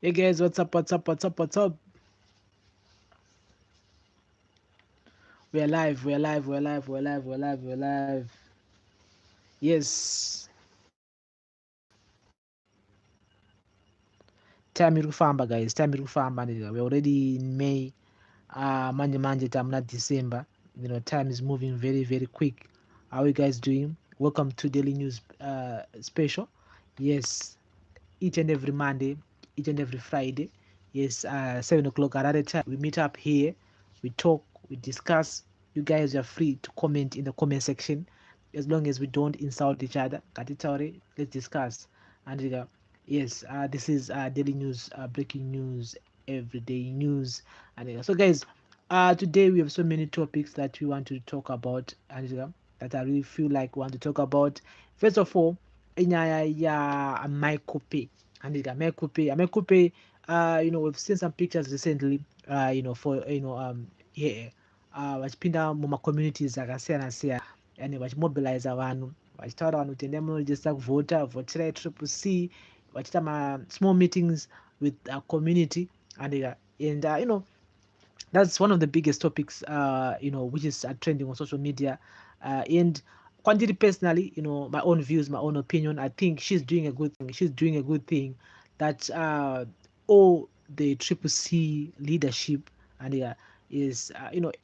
Hey guys, what's up? What's up? What's up? What's up? We're live. We're live. We're live. We're live. We're live. We're live. Yes. Time iri kufamba guys. Time iri kufamba nigga. We're already in May. Manje tamna December. You know, time is moving very very quick. How are you guys doing? Welcome to Daily News special. Yes, each and every Monday, each and every Friday. Yes, 7 o'clock at a time. We meet up here, we talk, we discuss. You guys are free to comment in the comment section as long as we don't insult each other. Katitauri, let's discuss. And yes, this is daily news, breaking news, everyday news. And so, guys, today we have so many topics that we want to talk about, and that I really feel like we want to talk about. First of all, inyaya ya amaikope and amaikope we've seen some pictures recently for here vachipinda muma-communities akasiyana-siyana yani vachimobilize vanhu vachitaura vanhu kuti endai munorejista kuvhota vhoterai triple c vachita ma-small meetings with community and that's one of the biggest topics which is trending on social media and Kwandiri personally, my own views, my own opinion, I think she's doing a good thing. She's doing a good thing that all the triple C leadership and is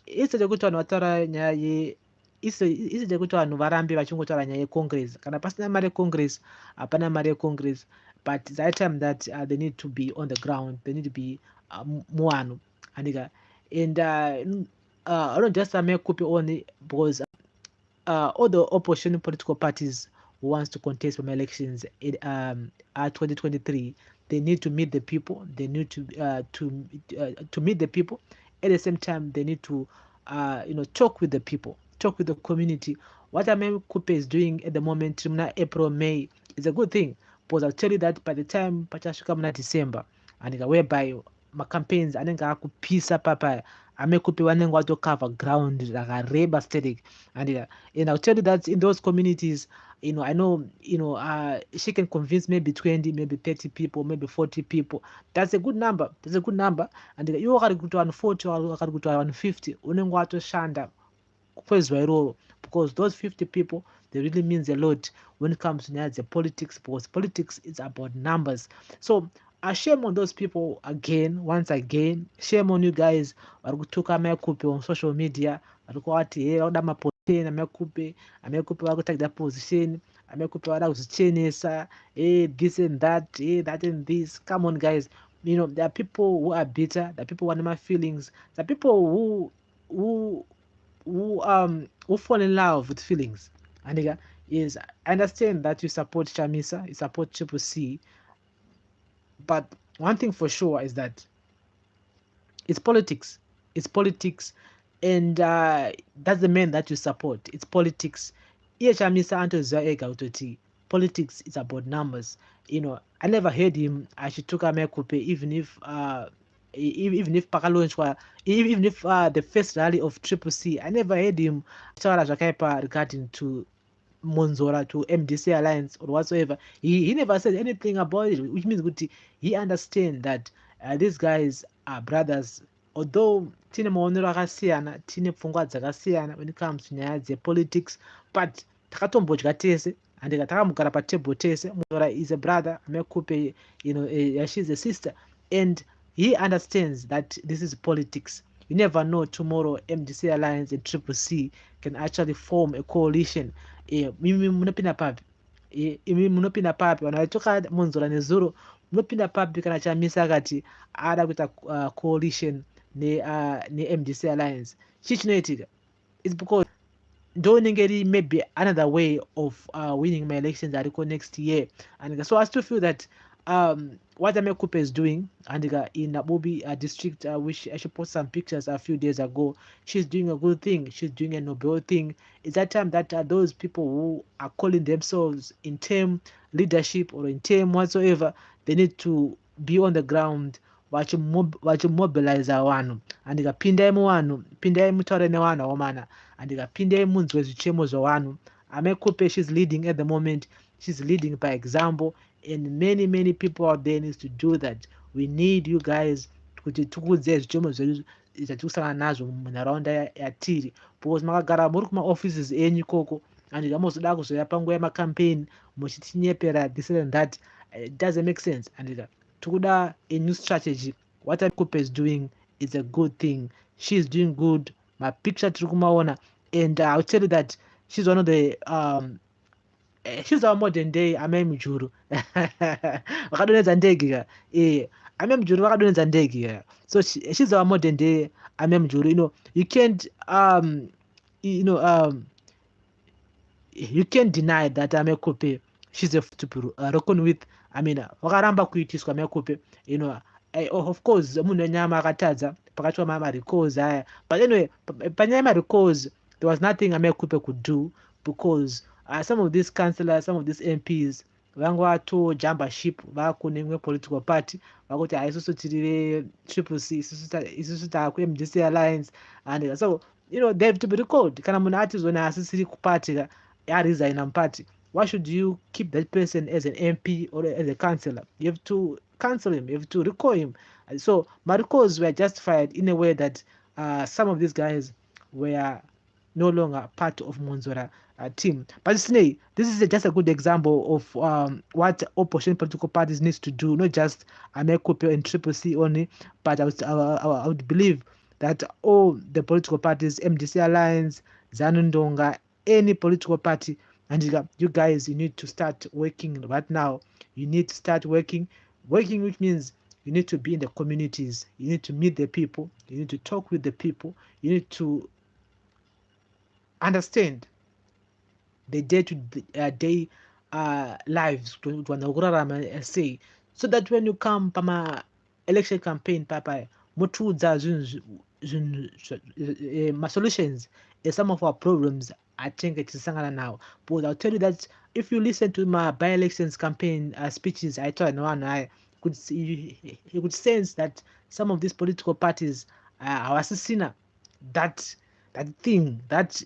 isije kuti vanhu vataura nyaya isije kuti vanhu varambe vachingotaura nyaya yecongress kana pasina mari yecongress hapana mari yecongress, but it's high time that they need to be on the ground, they need to be muvanhu and I don't just make copy only because all the opposition political parties who wants to contest from elections in 2023, they need to meet the people. They need to meet the people. At the same time, they need to talk with the people, talk with the community. What Amem Kupe is doing at the moment, April, May, is a good thing. Because I'll tell you that by the time Pachashukamna December, and whereby my campaigns, I think I could piece up amekupe wanenge watokava ground rakareba static and I'll tell you that in those communities I know she can convince maybe 20, maybe 30 people, maybe 40 people. That's a good number, and iwo wakati kuti 140 wakati kuti 150 unenge watoshanda kwezwa iroro because those 50 people, they really means a lot when it comes to the politics, because politics is about numbers. So shame on those people again, once again. Shame on you guys varikutuka amekupe on social media varikuti hey vauda maposition amekupe varikutake that position, amekupe vada kuzvichenesa hey this and that, hey that and this. Come on guys, there are people who are bitter, there are people who want my feelings, there are people who fall in love with feelings. And yes, I understand that you support Chamisa, you support Triple C, but one thing for sure is that it's politics. It's politics, and that's the man that you support. It's politics. Here, Chamisa Antoza Ega Utoti. Politics is about numbers. I never heard him. I should took a Kupe, even if Pakalonchwa, even if the first rally of Triple C, I never heard him regarding to Monzora, to MDC Alliance or whatsoever. He never said anything about it, which means he understands that these guys are brothers. Although tine maonero akasiyana, tine pfungwa dzakasiyana when it comes to nyaya dzepolitics, but takatombodya tese and takamugara patable tese. Monzora is a brother, Amekupe, she's a sister, and he understands that this is politics. You never know, tomorrow MDC Alliance and Triple C can actually form a coalition. Mimi munopinda papi wanaitoka Monzora nezuro munopinda papi kana Chamisa akati ada kuita coalition ne MDC Alliance. Chichinoitika it's because ndonengeri maybe another way of winning my elections ariko next year. And so I still feel that what Amekupe is doing and in Abubi district, which I should post some pictures a few days ago, she's doing a good thing, she's doing a noble thing. It's that time that those people who are calling themselves in term leadership or in term whatsoever, they need to be on the ground vachimobilize vanhu and pindai muvanhu, pindai mutaure nevanhu aomana and pindai munzwe zvichemo zvavanhu. Amekupe, she's leading at the moment, she's leading by example, and many people out there needs to do that. we need you guys kuti tikudze zvichemo zvedu zvatirikusangana nazvo munharaunda yatiri, because makagara muri kumaoffices enyu ikoko and mamozoda kuzoya panguva yemacampaign muchitinyepera this and that, it doesn't make sense. And tikuda a new strategy. What Coupe is doing is a good thing. She's doing good. My picture tiri kumaona, and I'll tell you that she's one of the she's our modern day Amai Mujuru. Vakadonedza ndege ka. Amai Mujuru vakadonedza ndege ka. So she's our modern day Amai Mujuru. You can't you can't deny that Amai Coupe, she's a to reckon with. I mean, vakaramba kuitiswa Amai Coupe, of course munhu wenyama akatadza pakati recalls aya, but anyway panyaya recalls there was nothing Amai Coupe could do, because some of these councillors, some of these MPs vanga vatojamba ship vakune imwe political party vakuti haisusu tiri triple C, isusu takuMDC alliance, and so they have to be recalled. Kana munhu ati zvona asisiri kuparty aresigna muparty, why should you keep that person as an MP or as a councillor? You have to cancel him, you have to recall him. So my recalls were justified in a way that some of these guys were no longer part of Monzora team. But this is just a good example of what opposition political parties needs to do, not just Amai Coupe and Triple C only, but I would believe that all the political parties, MDC Alliance, ZANU-Ndonga, any political party, and you guys, you need to start working right now. You need to start working, which means you need to be in the communities, you need to meet the people, you need to talk with the people, you need to understand the day-to-day lives, say, so that when you come pama election campaign, papa, mutudza my solutions is some of our problems. I think it is now. But I'll tell you that if you listen to my by-elections campaign speeches, I told I could see, you could sense that some of these political parties are assassinating that thing, that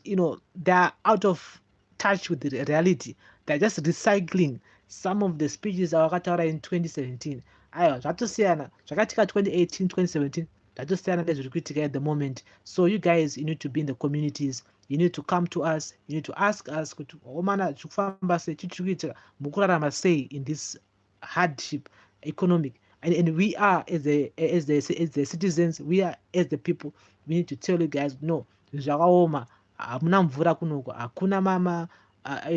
they're out of touch with the reality. They're just recycling some of the speeches awakataura in 2017. Aiwa zvatosiyana zvakatika 2018 2017 zvatosiyana nezviri kuitika at the moment. So you guys, you need to be in the communities, you need to come to us, you need to ask us kuti omana zvekufamba sei, chii chiri kuitika, mukurarama sei in this hardship economic, and we are as the citizens, we are as the people, we need to tell you guys, no, zvakaoma, hamuna mvura kunoku, hakuna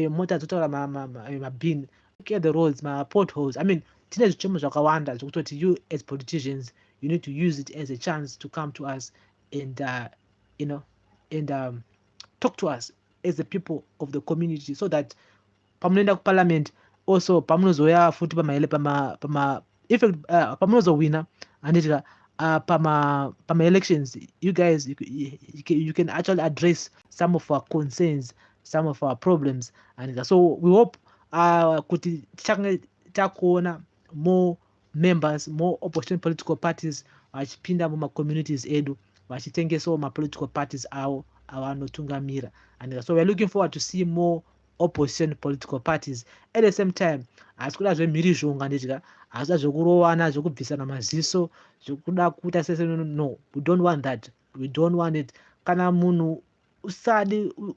mota dzotaura mabhini, look at the roads, potholes. I mean, tine zvichemo zvakawanda zvekutoti you as politicians, you need to use it as a chance to come to us and talk to us as the people of the community, so that pamunoenda kuparliament also pamunozoya futi pamunozowina handitika pama elections, you guys, you can actually address some of our concerns, some of our problems, and so we hope kuti tichange takuona more members, more opposition political parties vachipinda muma-communities edu vachitengesawo ma-political parties avo avanotungamira, and so we're looking forward to see more opposition political parties. At the same time, asi kuda zvemhirizhonga nditya, asi zvekurowana, zvekubvisana maziso, zvekuda kuita sese, no, we don't want that, we don't want it. Kana munhu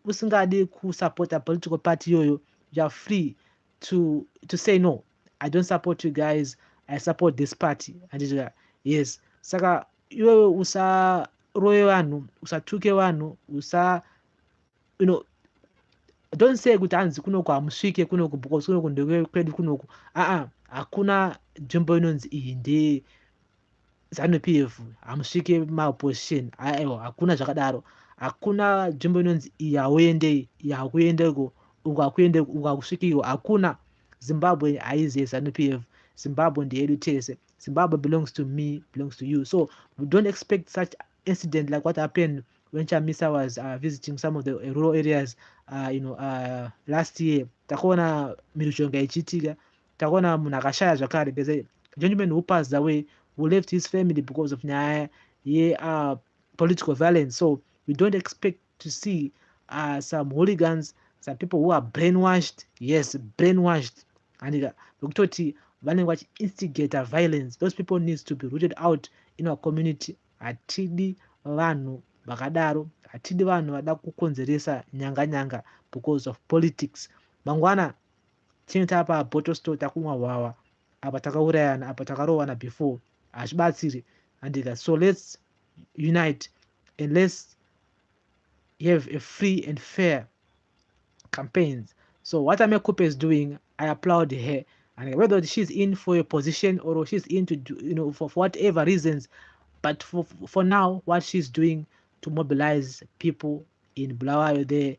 usingadi kusupport a political party yoyo, you are free to say no, I don't support you guys, I support this party. And yes, saka iwewe usaroye vanhu, usatuke vanhu, don't say kuti hanzi kunoku hamusvike kunoku because kunoku ndekwedu kunoku. Hakuna nzvimbo inonzi iyi nde ZANU-PF, hamusvike maopposition. Aiwa, hakuna zvakadaro. Hakuna nzvimbo inonzi iyi hauendei, iyi hakuendeko, uku hakuendeko, uku hakusvikiwo. Hakuna. Zimbabwe haizi ZANU-PF. Zimbabwe ndeyedu tese. Zimbabwe belongs to me, belongs to you. So we don't expect such incident like what happened when Chamisa was visiting some of the rural areas last year. Takaona mhirizhonga ichiitika, takaona munhu akashaya zvakare. There's a gentleman who passed away, who left his family because of nyaya political violence. So we don't expect to see some hooligans, some people who are brainwashed. Yes, brainwashed. And kutoti vanenge vacheinstigator violence. Those people needs to be rooted out in our community. Hatidi vanhu vakadaro, hatidi vanhu vada kukonzeresa nyanga because of politics. Mangwana tinenge tapa bottle store takumwa hwahwa, apa takaurayana, apa takarowana before, hazvibatsiri handika. So let's unite and let's have a free and fair campaigns. So what Ame Coupe is doing, I applaud her. And whether she's in for a position or she's in to do, for whatever reasons, but for now, what she's doing to mobilize people in Bulawayo there,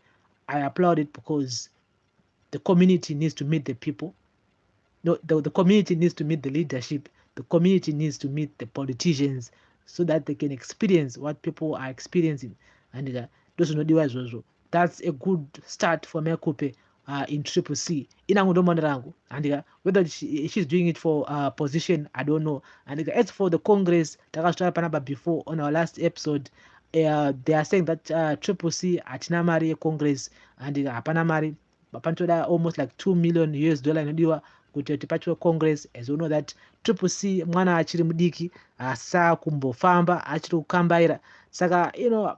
I applaud it because the community needs to meet the people. No, the community needs to meet the leadership. The community needs to meet the politicians so that they can experience what people are experiencing. And that's a good start for Mekupe in Triple C. And whether she's doing it for position, I don't know. And as for the Congress, before on our last episode, they are saying that Triple C at Namari Congress and Apanamari Papantoda almost like $2 million inodiwa kuti tipatiwe Congress. As you know that Triple C mwana achiri mudiki asa kumbofamba achiri kukambaira, saka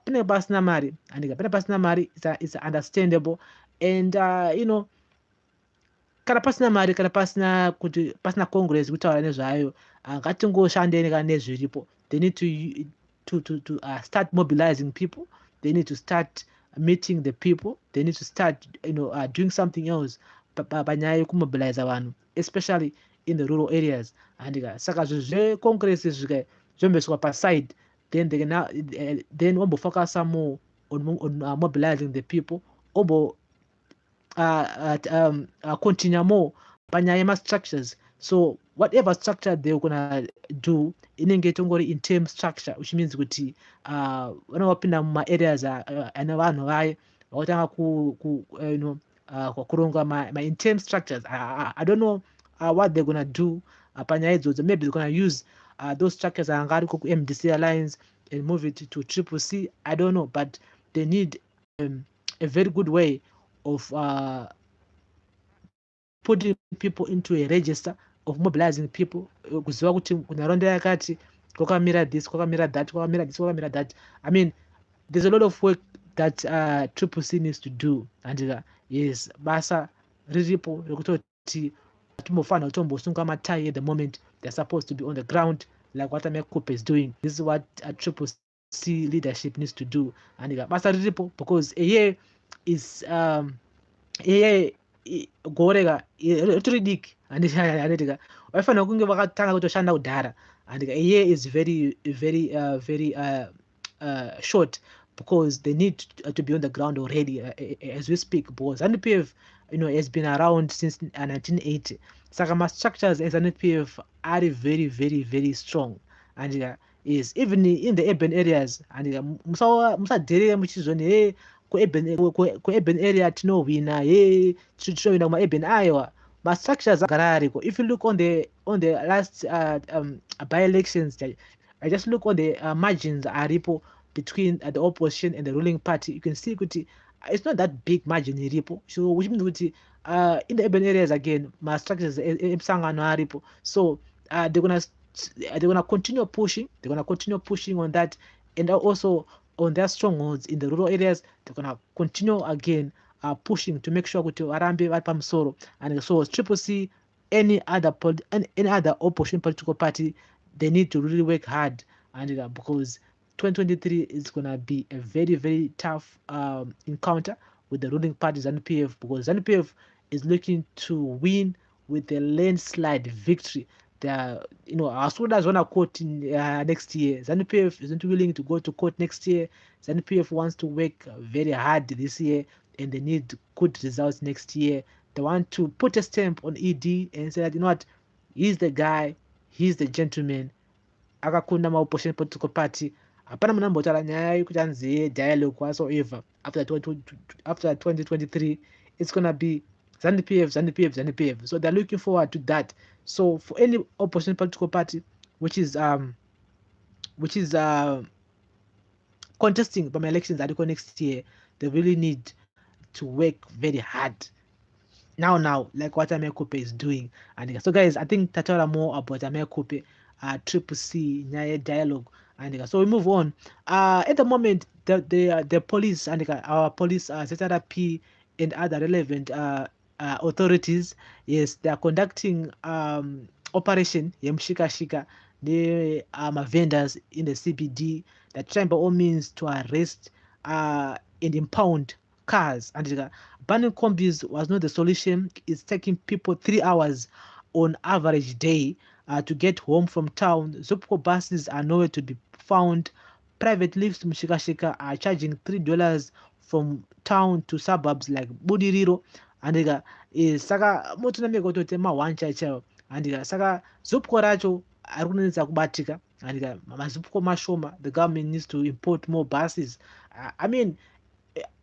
pane pasina mari and pane pasina mari it's understandable. And kana pasina mari, kana pasina kuti pasina Congress kutaura nezvayo, ngatingoshandeni kana nezviripo. They need to start mobilizing people. They need to start meeting the people. They need to start doing something else panyaya yekumobilize vanhu, especially in the rural areas. And saka zvecongress zvombeswa paside, then they can now then focus more on mobilizing the people, continue more panyaya structures. So whatever structure they're gonna do inenge tongori in term structure, which means kuti vanopinda muma areas ane vanhu vaye vakutanga kuronga my in term structures. I don't know what they're gonna do panyaya idzodzo. Maybe they're gonna use those structures angari ku MDC Alliance and move it to Triple C. I don't know, but they need a very good way of putting people into a register, of mobilizing people, kuziva kuti kunharaunda yakati kwakamira this, kwakamira that, kwakamira this, kwakamira that. I mean, there's a lot of work that Triple C needs to do. And yes, basa riripo rekutoti timbofana kutombosunga matai at the moment. They're supposed to be on the ground like what Amekope is doing. This is what Triple C leadership needs to do. And basa riripo because a year is gorega ritori diki handitika vaifanira kunge vakatanga kutoshanda kudhara. And a year is very short because they need to be on the ground already as we speak, because ZANU-PF has been around since 1980. Saka ma structures as ZANU-PF are very strong. And is even in the urban areas. And musadherere muchizoni ku-urban area tinowina tinowina kuma-urban aiwa ma-structures agara ariko. If you look on the last by-elections, I just look on the margins aripo between the opposition and the ruling party, you can see kuti it's not that big margin iripo. So which means kuti in the urban areas again my structures emsangano aripo. So they're gonna continue pushing. They're gonna continue pushing on that, and also on their strongholds in the rural areas. They're gonna continue again pushing to make sure kuti varambe vari pamusoro. And so Triple C, any other opposition political party, they need to really work hard. And because 2023 is gonna be a very tough encounter with the ruling party ZANU-PF, because ZANU-PF is looking to win with a landslide victory. Our soldiers want to court in next year. ZANU-PF isn't willing to go to court next year. ZANU-PF wants to work very hard this year, and they need good results next year. They want to put a stamp on ED and say that, you know what, he's the guy, he's the gentleman. Akakunda ma-opposition political party. Hapana munambotaura nyaya yekuti anzi dialogue whatsoever. After 2023, it's gonna be ZANU-PF. So they're looking forward to that. So for any opposition political party which is contesting from elections that go next year, they really need to work very hard now like what Ame Coupe is doing. And so guys, I think tataura more about Ame Coupe, triple C nyaye dialogue. And so we move on. At the moment, the police and our police, ZRP and other relevant authorities, yes, they are conducting operation Yemshika Shika, the vendors in the CBD that trying by all means to arrest and impound cars. And banning combis was not the solution. It's taking people 3 hours on average day to get home from town. Zopco buses are nowhere to be found. Private lifts Mshikashika are charging $3 from town to suburbs like Budiriro. And saka moto nameko totema wancha chao. And saka Zopco racho arunenza kubatika. And mazupco mashoma, the government needs to import more buses. I mean,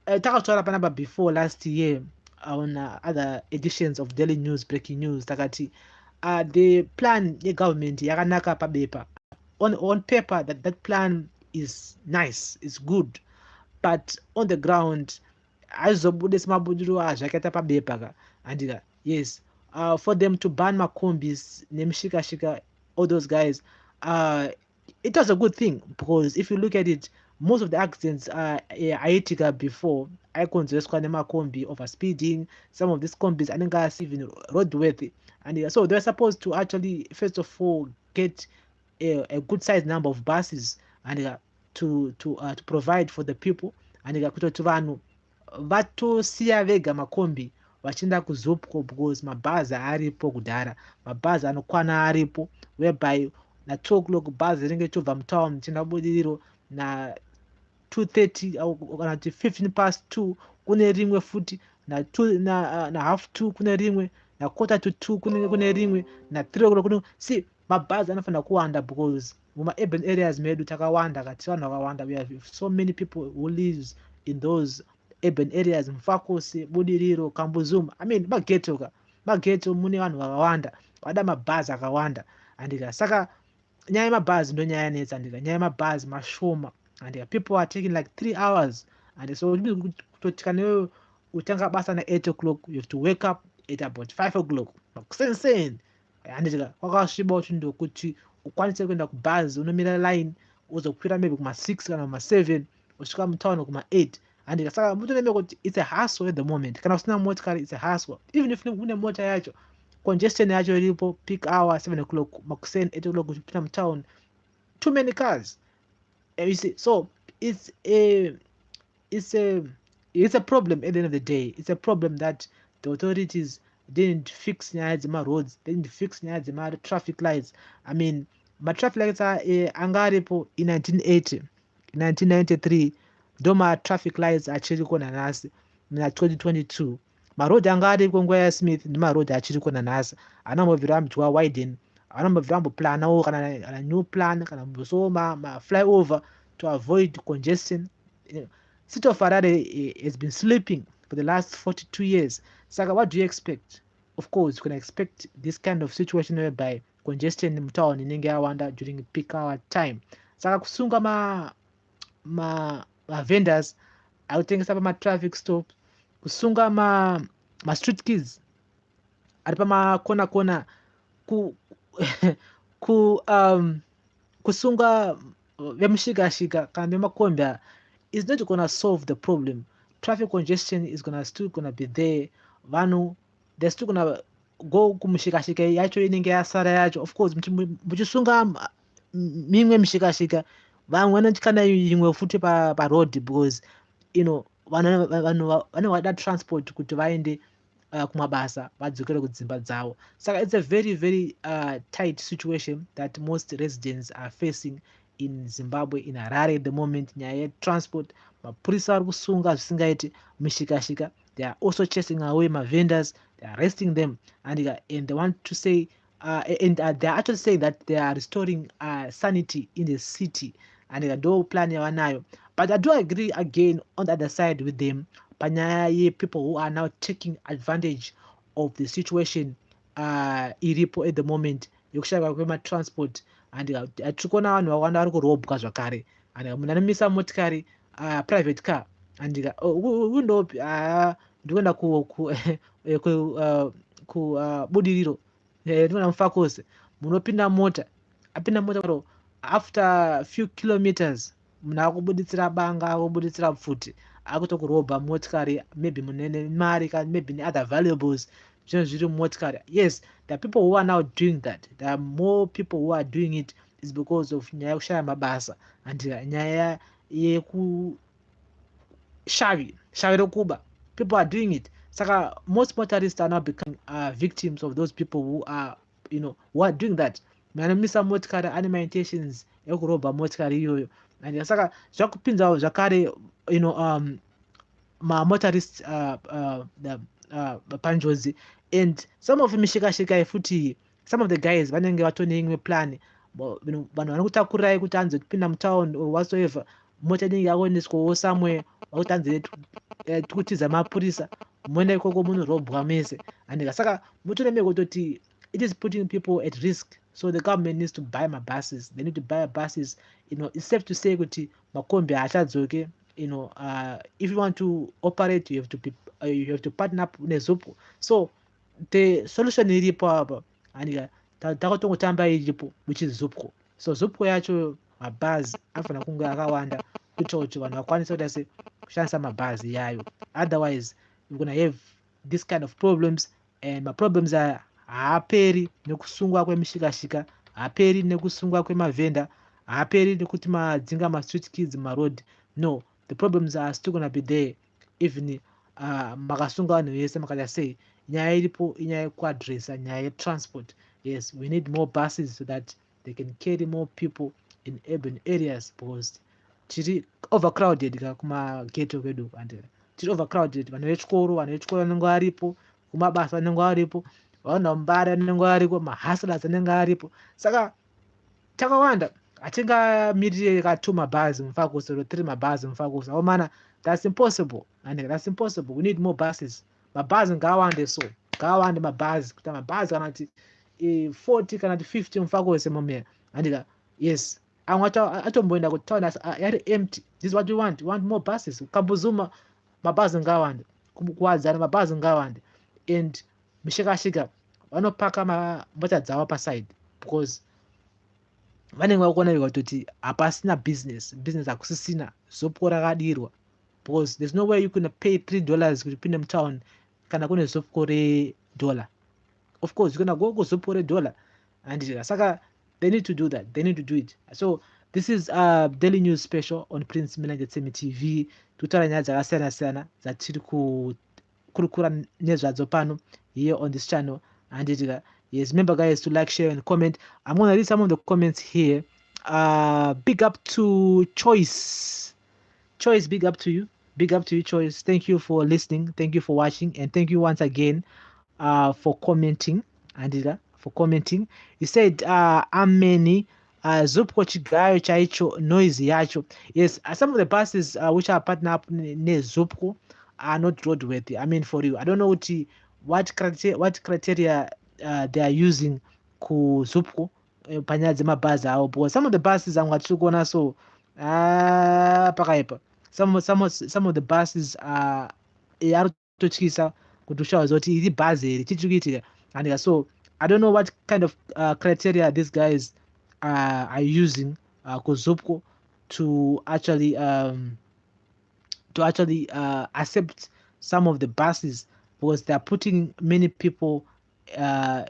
takataura panapa before last year on other editions of Daily News Breaking News takati the plan government yakanaka pabepa on paper that plan is nice, is good, but on the ground azobude simabudiro azvakaita pabepa ka andika yes for them to ban makombis nemshikashika all those guys it was a good thing because if you look at it most of the accidents aitika before aikonzerwa nemakombi over speeding. Some of these combis anenge even roadworthy. And so they're supposed to actually first of all get a good sized number of buses and to provide for the people. And kutoti vanhu vatosiya vega makombi vachienda kuzopco because mabhazi aripo kudhara, mabhazi anokwana aripo whereby na 2 o'clock bhazi rinenge chobva mutown chienda budiriro na 2:30 kana kuti 15 past 2 kune rimwe futi na half 2 kune rimwe na quarter to 2 kune rimwe na 3 o'clock kune. See, mabhazi anofanira kuwanda because muma urban areas medu takawanda kati vanhu vakawanda. We have so many people who lives in those urban areas, Mfakosi, Budiriro, Kambuzuma. I mean mageto mune vanhu vakawanda vada mabhazi akawanda. Andika saka nyaya yemabhazi ndo nyaya yanetsa. Andika nyaya yemabhazi mashoma and people are taking like 3 hours. And so kutoti kana iwewe utanga basa na 8 o'clock you have to wake up at about 5 o'clock makusenseni. Andika kwakasviba kuti ndokuti ukwanise kuenda kubhazi unomira line uzokwira maybe kuma 6 kana kuma 7 usvika mutown kuma 8. Andika saka mutonembe kuti it's a hustle at the moment. Kana usina motikari it's a hustle. Even if une mota yacho congestion yacho iripo peak hour 7 o'clock makuseni 8 o'clock uchipinda mutown, too many cars. You see, so it's a problem at the end of the day. It's a problem that the authorities didn't fix nyaya dzema roads, didn't fix nyaya dzema traffic lights. I mean, my traffic lights are angaripo in 1980, in 1993 ndo traffic lights achiri kona nhasi na 2022. Maroad angaripo nguva yaSmith ndi maroad achiri kona nhasi. Anambobvira ambidwa widen, anambobvira amboplanawo kana new plan kana mboso ma flyover to avoid congestion. City of Harare has been sleeping for the last 42 years. Saka, what do you expect? Of course, you can expect this kind of situation whereby congestion in town inenge yawanda during peak hour time. Saka kusunga ma vendors autengesa pa traffic stop, kusunga ma street kids ari pa kona kusunga vemushikashika kana vemakombi is not gonna solve the problem. Traffic congestion is still gonna be there. Vanhu they're still gonna go kumushikashika yacho inenge yasara yacho. Of course muchisunga mimwe mishikashika vamwe vanotikana imwe futi pa road because vanhu vada transport kuti vaende kumabasa vadzokere kudzimba dzavo. Saka it's a very very tight situation that most residents are facing in Zimbabwe, in Harare at the moment. Nyaya transport, mapurisa ari kusunga zvisingaiti mishikashika. They are also chasing away my vendors. They are arresting them, and they want to say they are actually saying that they are restoring sanity in the city, and they do plan yavanayo. But I do agree again on the other side with them. Panyaya people who are now taking advantage of the situation iripo at the moment yokushaya kwema transport. And tirikuona vanhu vakawanda vari kurobwa zvakare. And munhu anomisa motikari private car and undopi ndikuenda ku budiriro ndikuenda mufakose munopinda mota apinda mota after few kilometers munhu akubuditsira banga akubuditsira pfuti akutokurobha motikari maybe munene mari maybe neother valuables zvinhu zviri mumotikari. Yes, there are people who are now doing that. There are more people who are doing it is because of nyaya yekushaya mabasa and nyaya yekushavi rekuba. People are doing it. Saka most motorists are now becoming victims of those people who are who are doing that. Manomisa motikari ane intentions ekurobha motikari iyoyo and saka zvakupinzawo zvakare ma-motorists panjodzi and some of mishikashika futi some of the guys vanenge vatone imwe plan vanhu vanokutakurai kuti anze kupinda mutown or whatsoever mota inenge yaoneswawo somewhere vakuti anze kutiza mapurisa moenda ikoko munorobhwa mese and saka mutonemeko kutoti it is putting people at risk. So the government needs to buy my buses. They need to buy buses. It's safe to say kuti makombi achadzoke. If you want to operate, you have to partner up neZUPCO. So the solution iripo apa and takotongotamba iripo which is ZUPCO. So ZUPCO yacho mabhazi afana kunge akawanda kuita kuti vanhu vakwanise kuti kushandisa mabhazi yayo. Otherwise you're going to have this kind of problems and my problems are haaperi nekusungwa kwemishikashika, haaperi nekusungwa kwemavhenda, haaperi nekuti madzinga ma-street kids ma-road. No, the problems are still going to be there even makasunga vanhu vese makati sei nyaya iripo inyaya yekuadresa nyaya yetransport. Yes, we need more buses so that they can carry more people in urban areas because tiri overcrowded kumageto kwedu and tiri overcrowded. Vanhu vechikoro vanenge varipo, kumabasa vanenge varipo, vaona mbari vanenge variko, mahustlers vanenge varipo. Saka takawanda hatingamirire ka 2 mabhazi mufakuse or 3 mabhazi mufakuse. Omana, that's impossible and that's impossible. We need more buses. Mabhazi ngawande, so ngawande mabhazi kuti mabhazi kana kuti 40 kana kuti 50 mufakuse momera and yes amwe atomboenda kuti town yari empty. This is what we want. We want more buses. Kambuzuma mabhazi ngawande, kuwadzana mabhazi ngawande and mishikashika vanopaka mota dzavo paside because vanenge vakuona kuti hapasina business hakusisina ZUPCO rakadirwa because there's no way you can pay $3 kuti upinde mutown kana kune ZUPCO $1. Of course you're gonna go ZUPCO $1 and saka they need to do that. They need to do it. So this is a daily news special on Prince Miller Entertainment TV. Tutara nyaya dzakasiyana dzatiri kurukura nezvadzo pano here on this channel and yes, remember guys to like, share and comment. I'm going to read some of the comments here. Big up to Choice, big up to you, Choice. Thank you for listening, thank you for watching, and thank you once again for commenting. And you said ameni ZUPCO chigayo chaicho noise yacho. Yes, some of the buses which are partnered up near ZUPCO are not roadworthy. I mean, for you, I don't know what criteria they are using ku ZUPCO panyaya dzemabhazi avo because some of the buses amwatiri kuona so pakaipa. Some of the buses aritotyisa kuti ushawa kuti iri bhazi iri chichiri kuitika and so I don't know what kind of criteria these guys are using ku ZUPCO to actually accept some of the buses because they are putting many people they're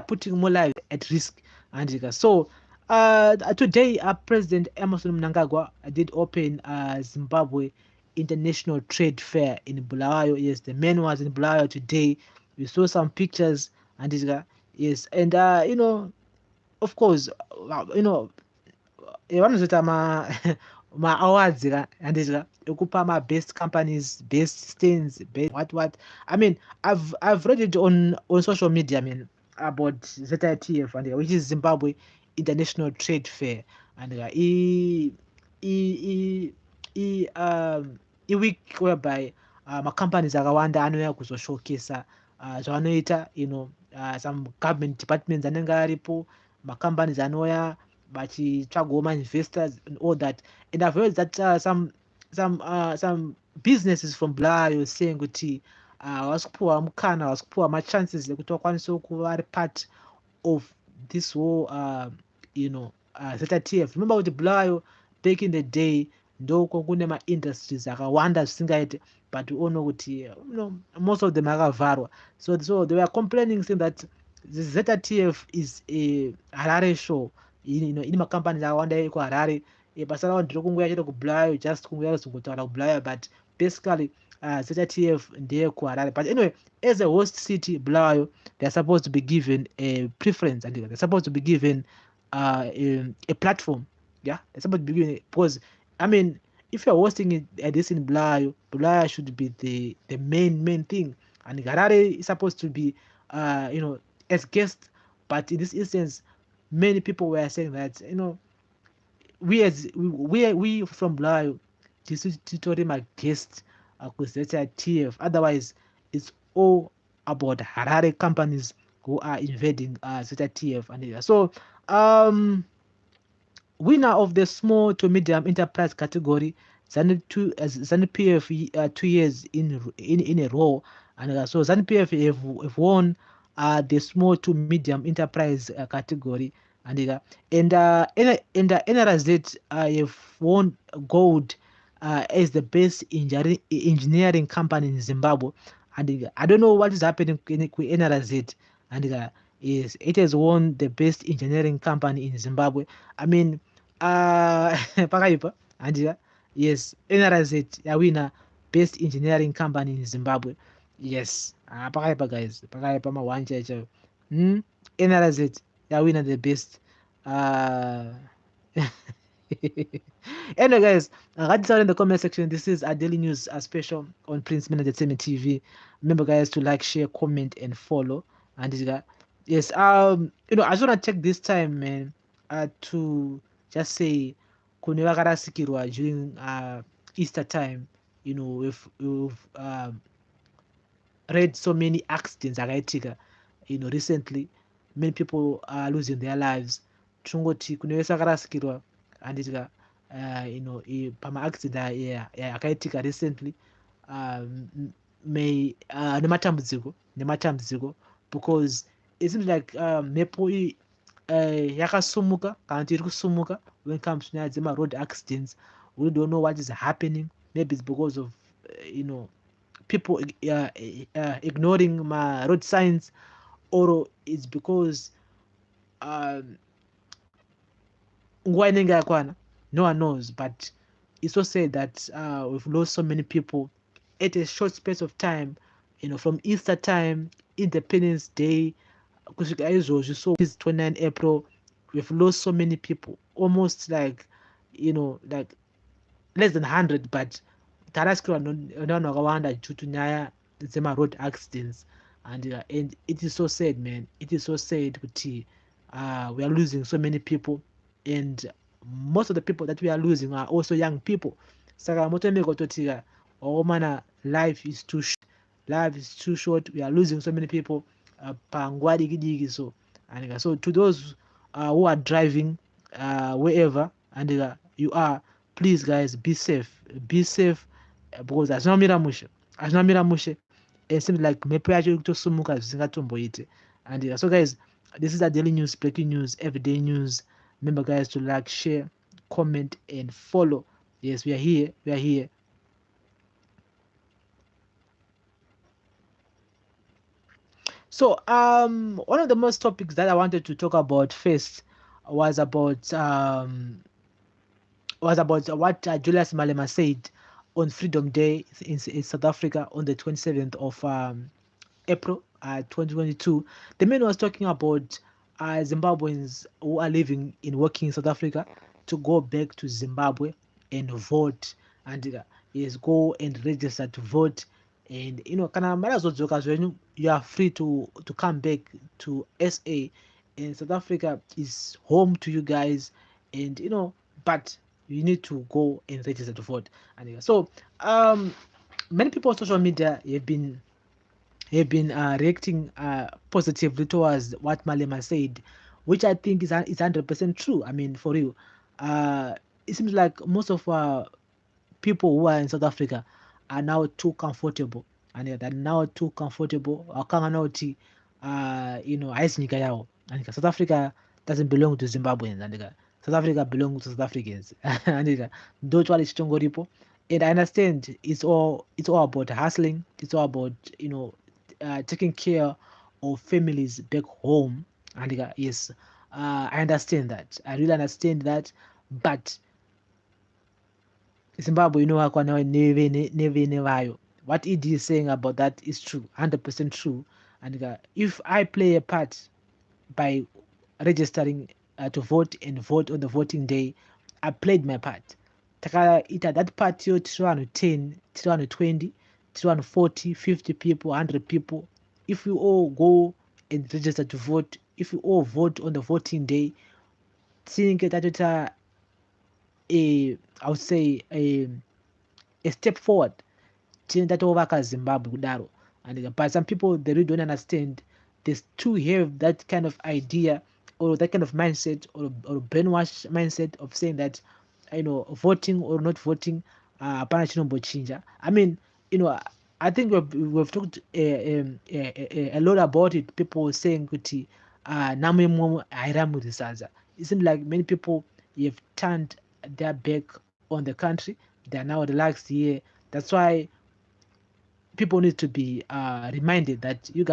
putting more lives at risk. And so today President Emmerson Mnangagwa did open Zimbabwe International Trade Fair in Bulawayo. Yes, the man was in Bulawayo today. We saw some pictures and yes, and of course vanozota ma awards and ekupa ma best companies, best stands, best what. I mean, I've read it on social media, I mean, about ZITF and which is Zimbabwe International Trade Fair and a week whereby ma companies akawanda anouya kuzoshowcase zvavanoita some government departments anenge aripo, ma companies anouya vachitsvagawo ma investors and all that. And I've heard that some some businesses from Bulawayo saying kuti wasikupuwa mukana wasikupuwa machances ekuti wakwanise kuva ari part of this whole ZTF. Remember kuti Bulawayo back in the day ndoko kune ma-industries akawanda zvisingaite, but we all know kuti most of them akavharwa. So they were complaining saying that the ZTF is a Harare show. Ine macompanies akawanda ekuharare, pasara vanhu ndiri kungoya chete kubulayo, just kungoya kuzongotaura kubulayo, but basically ZTF ndeye kuharare. But anyway, as a host city, Bulawayo, they're supposed to be given a preference, and they're supposed to be given a platform. Yeah, they're supposed to be given because I mean, if you're hosting this in Bulawayo, Bulawayo should be the main thing, and Harare is supposed to be as guest. But in this instance, many people were saying that we from Bulawayo tutori my guest kuzeta TF. Otherwise, it's all about Harare companies who are invading Zeta TF. And so winner of the small to medium enterprise category, ZANU-PF 2 years in a row, and so ZANU-PF have won the small to medium enterprise category, and NRZ have won gold as the best engineering company in Zimbabwe. And I don't know what is happening with NRZ, and it has won the best engineering company in Zimbabwe. I mean, pakaipa, and yes, NRZ yawina best engineering company in Zimbabwe. Yes, pakaipa guys, pakaipa mawanja echo. NRZ yawina the best. Anyway, guys, write down in the comment section. This is a daily news special on Prince Miller Entertainment TV. Remember, guys, to like, share, comment, and follow. And yes, I just want to take this time, man, to just say, kunivakarasikirwa during Easter time. We've read so many accidents akaitika. Recently, many people are losing their lives. Tungoti kunivakarasikirwa. And pama-accident akaitika recently nematambudziko because it seems like mhepo yakasumuka kana kuti iri kusumuka when it comes to nyaya dzema-road accidents. We don't know what is happening. Maybe it's because of people ignoring my road signs, or it's because nguva inenge yakwana. No one knows, but it's so sad that we've lost so many people at a short space of time. From Easter time, Independence Day, kusvika izvozvi. So this 29 April, we've lost so many people, almost like like less than 100, but tarasikirwa nevanhu vakawanda due to nyaya dzema-road accidents. And it is so sad, man. It is so sad kuti we are losing so many people, and most of the people that we are losing are also young people. Saka motomeka kutoti mana, life is too short. We are losing so many people panguva diki. So and so to those who are driving wherever and you are, please guys, be safe because azvinomira mushe. It seems like mhepo yacho iri kutosumuka zvisingatomboite. And so guys, this is a daily news, breaking news, everyday news. Remember, guys, to like, share, comment, and follow. Yes, we are here. So, one of the most topics that I wanted to talk about first was about what Julius Malema said on Freedom Day in South Africa on the 27th of April 2022. The man was talking about Zimbabweans who are living and working in South Africa to go back to Zimbabwe and vote, and yes, go and register to vote. And kana marazodzoka zvenyu, you are free to come back to SA, and South Africa is home to you guys. And but you need to go and register to vote. And so many people on social media have been reacting positively towards what Malema said, which I think is 100% true. I mean, for real, it seems like most of our people who are in South Africa are now too comfortable, and they're now too comfortable. Wakanga nauti, haisi nyika yao. And South Africa doesn't belong to Zimbabweans, and South Africa belongs to South Africans. And don't worry, Chitongoripo. And I understand it's all about hustling. It's all about taking care of families back home. And yes, I understand that. I really understand that. But Zimbabwe, never. What ED is saying about that is true, 100% true. And if I play a part by registering to vote and vote on the voting day, I played my part. Takala ita that part yo 10, 20, 40, 50 people, 100 people. If we all go and register to vote, if we all vote on the voting day, seeing that I would say a step forward chinatowaka Zimbabwe kudaro. And but some people they really don't understand. They still have that kind of idea or that kind of mindset or brainwash mindset of saying that voting or not voting hapana chinombochinja. I mean, I think we've talked a lot about it. People saying kuti namwe momwe airamurisaza. It seems like many people have turned their back on the country. They are now relaxed here. That's why people need to be reminded that you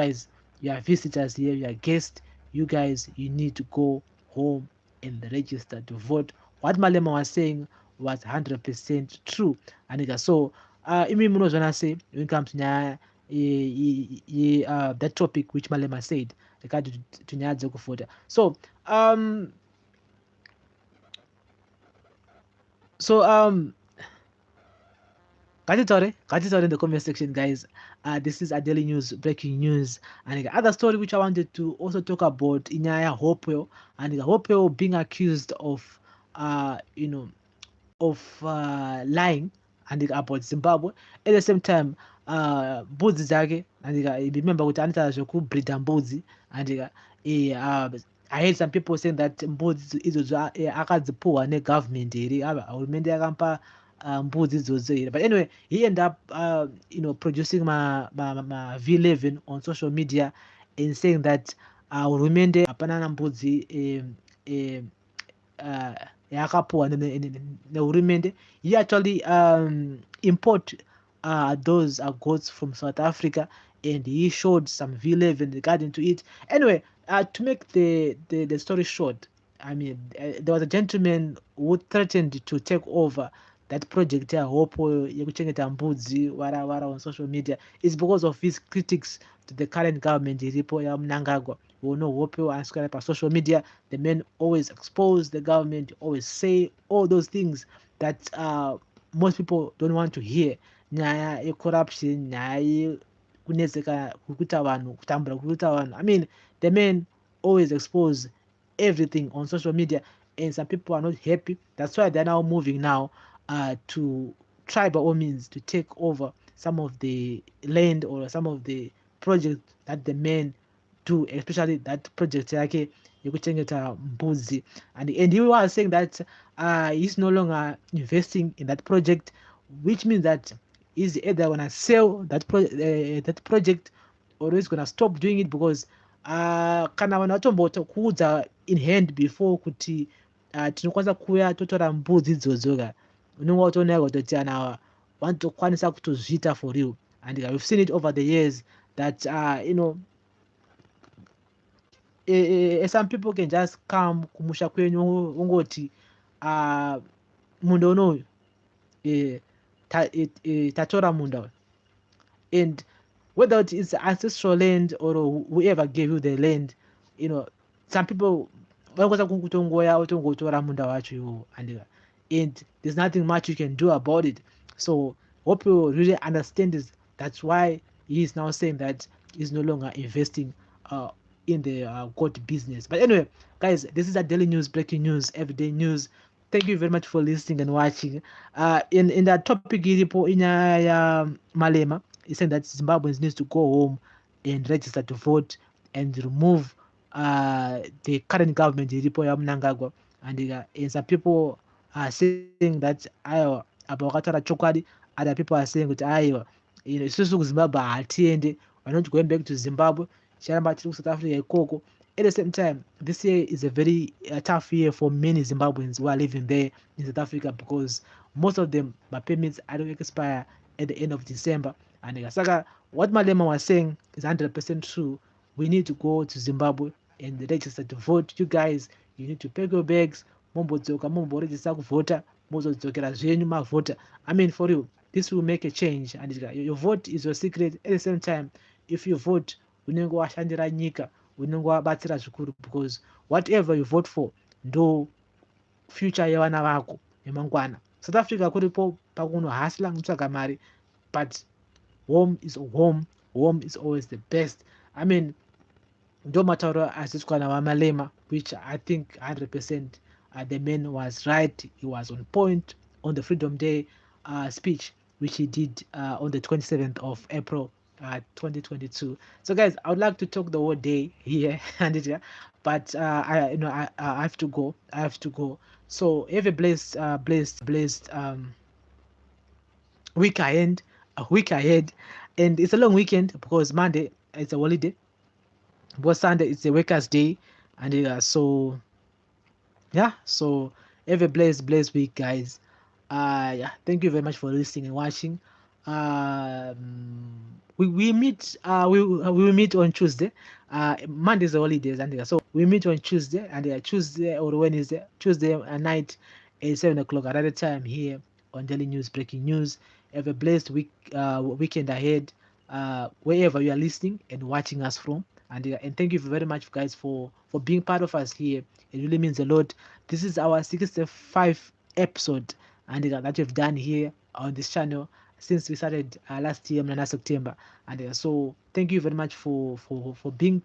are visitors here, you are guests. You guys, you need to go home and register to vote. What Malema was saying was 100% true. And so, imi munozwana say when it comes to that topic which Malema said, regarding to nyaya dzekuvhota. So Gatitaure in the comment section, guys. This is a daily news, breaking news, and the other story which I wanted to also talk about Inyaya Hopewell, and Hopewell being accused of, lying and about Zimbabwe. At the same time, mbudzi dzake and remember kuti anoita zvekubreedha mbudzi and I heard some people saying that mbudzi idzodzo akadzipuhwa negovernment here, hurumende yakampa mbudzi idzodzo here. But anyway, he ended up producing my V11 on social media and saying that hurumende hapana na mbudzi yakapuhwa nehurumende. He actually import those goats from South Africa, and he showed some V11 regarding to it. Anyway, to make the story short, I mean, there was a gentleman who threatened to take over that project hopo yekuchengeta mbudzi wara on social media. It's because of his critics to the current government iripo ya Mnangagwa. We know hopo and on social media, the men always expose the government, always say all those things that most people don't want to hear. Nyaya corruption, nyaya kunetseka kukuta vanhu, kutambura kukuta vanhu. I mean, the men always expose everything on social media, and some people are not happy. That's why they're now moving now to try by all means to take over some of the land or some of the projects that the men do, especially that project yake yekuchengeta mbudzi. And he was saying that he's no longer investing in that project, which means that he's either gonna sell that project or he's gonna stop doing it, because kana vanhu vatombokuudza in hand before kuti tinokwanisa kuuya totora mbudzi idzodzoka, unenge watoona kutoti vanhu ava vanotokwanisa kutozviita for real. And we've seen it over the years that some people can just come kumusha kwenyu ungoti munda unoyu tatora munda uyu, and whether it's ancestral land or whoever gave you the land, some people vanokwanisa kutongoya otongotora munda wacho iwowo, and there's nothing much you can do about it. So hope you really understand this. That's why he is now saying that he's no longer investing in the goat business. But anyway, guys, this is a daily news, breaking news, everyday news. Thank you very much for listening and watching. In that topic iripo inya Malema, he's saying that Zimbabweans needs to go home and register to vote and remove the current government iripo ya Mnangagwa. And some people are saying that apa wakataura chokwadi. Other people are saying kuti aiwa isusu kuZimbabwe hatiende, we're not going back to Zimbabwe, chiramba tiri kuSouth Africa ikoko. At the same time, this year is a very tough year for many Zimbabweans who are living there in South Africa, because most of them, my permits are don't expire at the end of December. And Saka, what Malema was saying is 100% true. We need to go to Zimbabwe and register to vote. You guys, you need to pack your bags, register to vote, mavota. I mean, for you, this will make a change. And your vote is your secret. At the same time, if you vote, unenge washandira nyika, unenge wabatsira zvikuru, because whatever you vote for ndo future yevana vako yemangwana. South Africa kuripo pakunohasla kutsvaga mari, but home is home. Home is always the best. I mean, ndo matauro aziitwa navamalema, which I think 100% the man was right. He was on point on the Freedom Day speech, which he did on the 27th of April 2022. So guys, I would like to talk the whole day here, but I have to go. I have to go. So have a blessed week ahead, and it's a long weekend because Monday it's a holiday, but Sunday it's a workers' day, and so yeah. So have a blessed week, guys. Yeah, thank you very much for listening and watching. We meet we will meet on Tuesday. Monday's the holidays, and so we meet on Tuesday, and Tuesday or Wednesday, Tuesday night at 7 o'clock at other time here on Daily News Breaking News. Have a blessed weekend ahead, wherever you are listening and watching us from. And thank you very much, guys, for being part of us here. It really means a lot. This is our 65th episode, and that we've done here on this channel since we started last year, September. And so thank you very much for being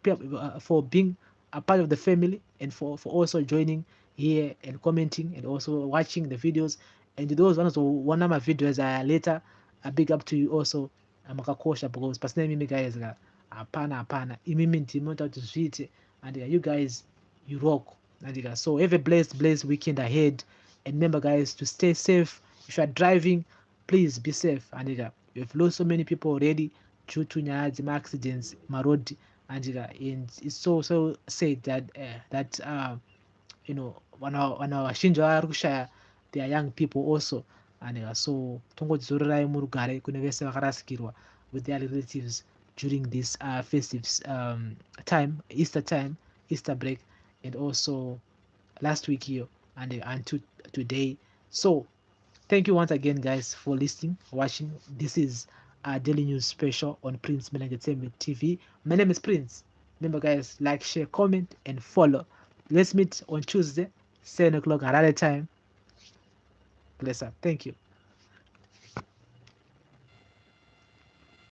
a part of the family, and for also joining here and commenting and also watching the videos. And those ones who want my videos later, a big up to you also. Makakosha, because personally mimi guys hapana imimi ndimota kuti zviite, and you guys, you rock. And so have a blessed weekend ahead, and remember guys to stay safe. If you are driving, please be safe. And you've lost so many people already due to accidents road. And it's so sad that vanavazhinji vari kushaya their young people also. And so tongodzororai murugare kune vese vakarasikirwa with their relatives during this festive time, Easter break, and also last week here and until today. So thank you once again, guys, for listening, watching. This is a Daily News special on Prince Miller Entertainment TV. My name is Prince. Remember, guys, like, share, comment, and follow. Let's meet on Tuesday, 7 o'clock at other time. Bless up. Thank you.